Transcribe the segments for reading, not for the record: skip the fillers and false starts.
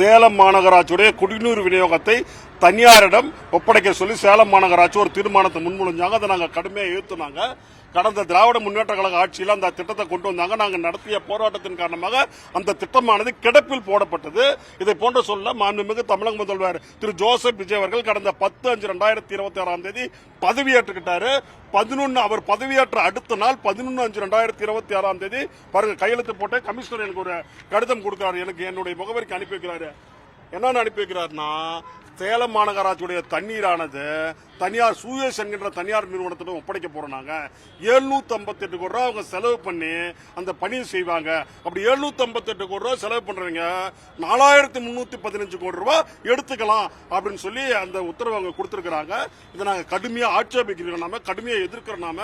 சேலம் மாநகராட்சியுடைய குடிநீர் விநியோகத்தை தனியாரிடம் ஒப்படைக்க சொல்லி சேலம் மாநகராட்சி ஒரு தீர்மானத்தை முன்மொழிஞ்சாங்க. அதை நாங்கள் கடுமையாக எதிர்த்துனாங்க. கடந்த திராவிட முன்னேற்ற கழக ஆட்சியில் அந்த திட்டத்தை கொண்டு வந்தாங்க. நாங்கள் நடத்திய போராட்டத்தின் காரணமாக அந்த திட்டமானது கிடப்பில் போடப்பட்டது. இதை போன்ற சொல்ல மாண்புமிகு தமிழக முதல்வர் திரு ஜோசப் விஜய் அவர்கள் கடந்த 10/5/2026 பதவியேற்றுக்கிட்டாரு. 11 அவர் பதவியேற்ற அடுத்த நாள் 11/5/2026 பாருங்க கையெழுத்து போட்டு கமிஷனர் எனக்கு ஒரு கடிதம் கொடுக்கிறாரு. எனக்கு என்னுடைய முகவரிக்கு அனுப்பி வைக்கிறாரு. என்னன்னு அனுப்பி வைக்கிறாருன்னா, சேலம் மாநகராட்சியுடைய தண்ணீரானது தனியார் சூயஸ் என்கின்ற தனியார் நிறுவனத்திடம் ஒப்படைக்க போறோம். நாங்க 758 கோடி ரூபாய் அவங்க செலவு பண்ணி அந்த பணியை செய்வாங்க. அப்படி 758 கோடி ரூபாய் செலவு பண்றவங்க 4315 கோடி ரூபாய் எடுத்துக்கலாம் அப்படின்னு சொல்லி அந்த உத்தரவு அவங்க கொடுத்திருக்கிறாங்க. இதை நாங்க கடுமையா ஆட்சேபிக்கிறோம். நாம கடுமையா எதிர்க்கிறோம். நாம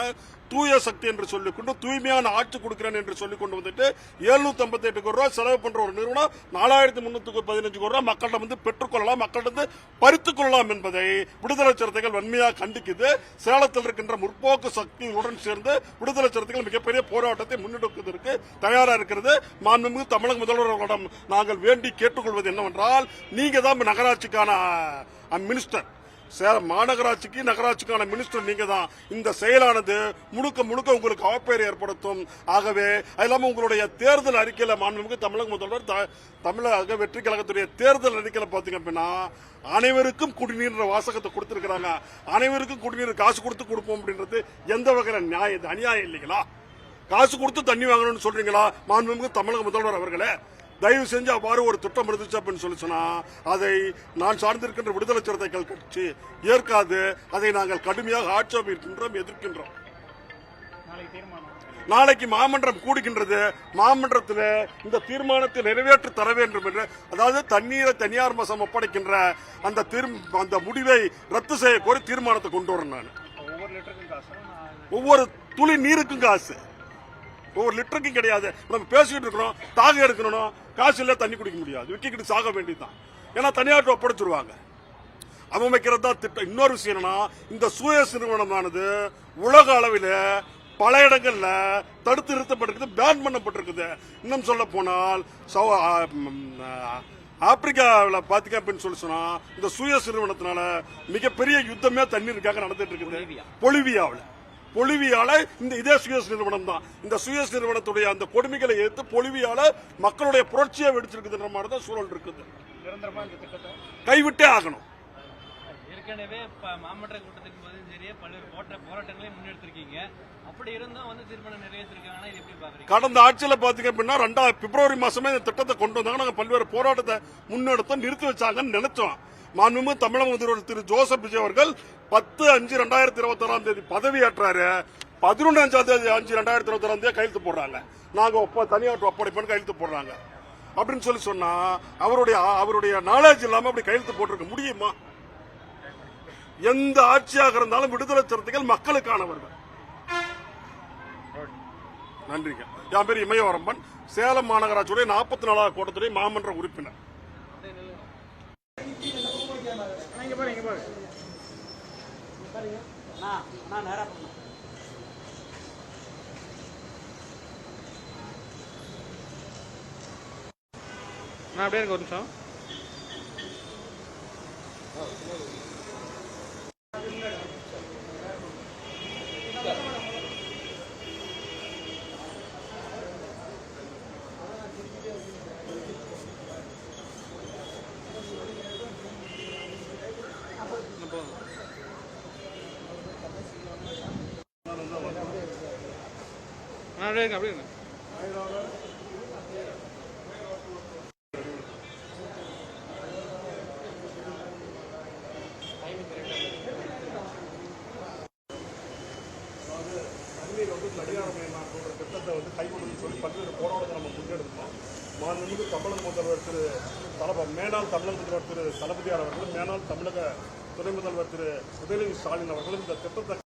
தூய சக்தி என்று சொல்லிக்கொண்டு தூய்மையான ஆட்சி கொடுக்கிறேன் என்று சொல்லிக் கொண்டு வந்துட்டு 758 கோடி ரூபாய் செலவு பண்ற ஒரு நிறுவனம் 4315 கோடி ரூபாய் மக்களிடம் வந்து பெற்றுக்கொள்ளலாம், மக்களிடம் பறித்துக் கொள்ளலாம் என்பதை விடுதலை சிறுத்தைகள் வன்மையாக கண்டிக்குது. சேலத்தில் இருக்கின்ற முற்போக்கு சக்திகளுடன் சேர்ந்து விடுதலை சிறுத்தைகள் மிகப்பெரிய போராட்டத்தை முன்னெடுப்பதற்கு தயாராக இருக்கிறது. மாண்புமிகு தமிழக முதல்வர்களிடம் நாங்கள் வேண்டி கேட்டுக்கொள்வது என்னவென்றால், நீங்க தான் நகராட்சிக்கான மினிஸ்டர், மாநகராட்சிக்கு நகராட்சிக்கான மினிஸ்டர் நீங்க தான். இந்த செயலானது முழுக்க முழுக்க உங்களுக்கு அவப்பெயர் ஏற்படுத்தும். ஆகவே அது உங்களுடைய தேர்தல் அறிக்கையில மாண்புமிகு தமிழக முதல்வர் தமிழக வெற்றி கழகத்துடைய தேர்தல் அறிக்கையில பாத்தீங்க அப்படின்னா, அனைவருக்கும் குடிநீர் வாசகத்தை கொடுத்திருக்கிறாங்க. அனைவருக்கும் குடிநீர் காசு கொடுத்து கொடுப்போம் அப்படின்றது எந்த வகையில் நியாயம், அநியாயம் இல்லைங்களா? காசு கொடுத்து தண்ணி வாங்கணும்னு சொல்றீங்களா மாண்புமிகு தமிழக முதல்வர் அவர்களே? தயவு செஞ்சு அவ்வாறு ஒரு திட்டம் இருந்துச்சு அப்படின்னு சொல்லி சொன்னா அதை நான் சார்ந்திருக்கின்ற விடுதலை சிறுத்தைகள் கட்சி ஏற்காது. அதை நாங்கள் கடுமையாக ஆட்சேபிக்கின்றோம், எதிர்க்கின்றோம். நாளைக்கு மாமன்றம் கூடுகின்றது. மாமன்றத்தில் இந்த தீர்மானத்தை நிறைவேற்றி தர வேண்டும் என்று, அதாவது தண்ணீரை தனியார் வசம் ஒப்படைக்கின்ற அந்த முடிவை ரத்து செய்ய கோரி தீர்மானத்தை கொண்டு வரேன். நான் ஒவ்வொரு துளி நீருக்கும் காசு, ஒவ்வொரு லிட்டருக்கும் கிடையாது. நம்ம பேசிக்கிட்டு இருக்கிறோம், தாக எடுக்கணும், காசு இல்ல தண்ணி குடிக்க முடியாது, விக்கிக்கிட்டு சாக வேண்டியதுதான். ஏன்னா தனியார் ஒப்படைச்சிருவாங்க. அமைக்கிறது தான் திட்டம். இன்னொரு விஷயம் என்னன்னா, இந்த சூயஸ் நிறுவனமானது உலக அளவில் பல இடங்கள்ல தடுத்து நிறுத்தப்பட்டிருக்குது, பேன் பண்ணப்பட்டிருக்குது. இன்னும் சொல்ல போனால் ஆப்பிரிக்காவில் பாத்தீங்க அப்படின்னு சொல்லி சொன்னா இந்த சூயஸ் நிறுவனத்தினால மிகப்பெரிய யுத்தமே தண்ணீருக்காக நடந்துட்டு இருக்குது. பொலிவியால இந்த இதே சுயஸ் நிறுவனம் தான். இந்த சுயஸ் நிறுவனத்துடைய அந்த கொடுமைகளை ஏற்று பொலிவியால மக்களுடைய புரட்சியை வெடிச்சிருக்குதுன்ற மாதிரி தான் சூழல் இருக்குது. கைவிட்டே ஆகணும். ஏற்கனவே மாமன்ற கூட்டத்துக்கு போது சரி பல்வேறு போராட்டங்களை முன்னெடுத்திருக்கீங்க. அப்படி இருந்தும் வந்து தீர்மானம் நிறைவேற்றிருக்காங்கன்னா இது எப்படி பாக்குறீங்க? கடந்த ஆட்சியில் பாத்தீங்க அப்படின்னா பிப்ரவரி மாசமே இந்த திட்டத்தை கொண்டு வந்தாங்க. நாங்க பல்வேறு போராட்டத்தை முன்னெடுத்தோம், நிறுத்தி வச்சாங்கன்னு நினைச்சோம். மாண்புமிகு தமிழக முதல்வர் திரு ஜோசப் விஜய் அவர்கள் 10/5/2026 பதவியேற்றாரு. 11/5/2026 கையெழுத்து போடுறாங்க. நாங்க தனியார் ஒப்படைப்பேன்னு கையெழுத்து போடுறாங்க அப்படின்னு சொல்லி சொன்னா அவருடைய நாலேஜ் இல்லாம அப்படி கையெழுத்து போட்டிருக்க முடியுமா? எந்த ஆட்சியாக இருந்தாலும் விடுதலை சிறுத்தைகள் மக்களுக்கானவர்கள். நன்றிங்க. என் பேர் இமயவரம்பன், சேலம் மாநகராட்சியுடைய 44வது கூட்டத்துடைய மாமன்ற உறுப்பினர். அப்படியே இருக்கு ஒரு நிமிஷம். அப்படியே திட்டத்தை கைவிடுன்னு சொல்லி பல்வேறு போராட்டத்தை நம்ம முன்னெடுத்தோம். மாண்புமிகு தமிழக முதல்வர் மேனாள் தமிழக முதல்வர் திரு தளபதியார் அவர்களும், மேனாள் தமிழக துணை முதல்வர் திரு உதயநிதி ஸ்டாலின் அவர்களும் இந்த திட்டத்தை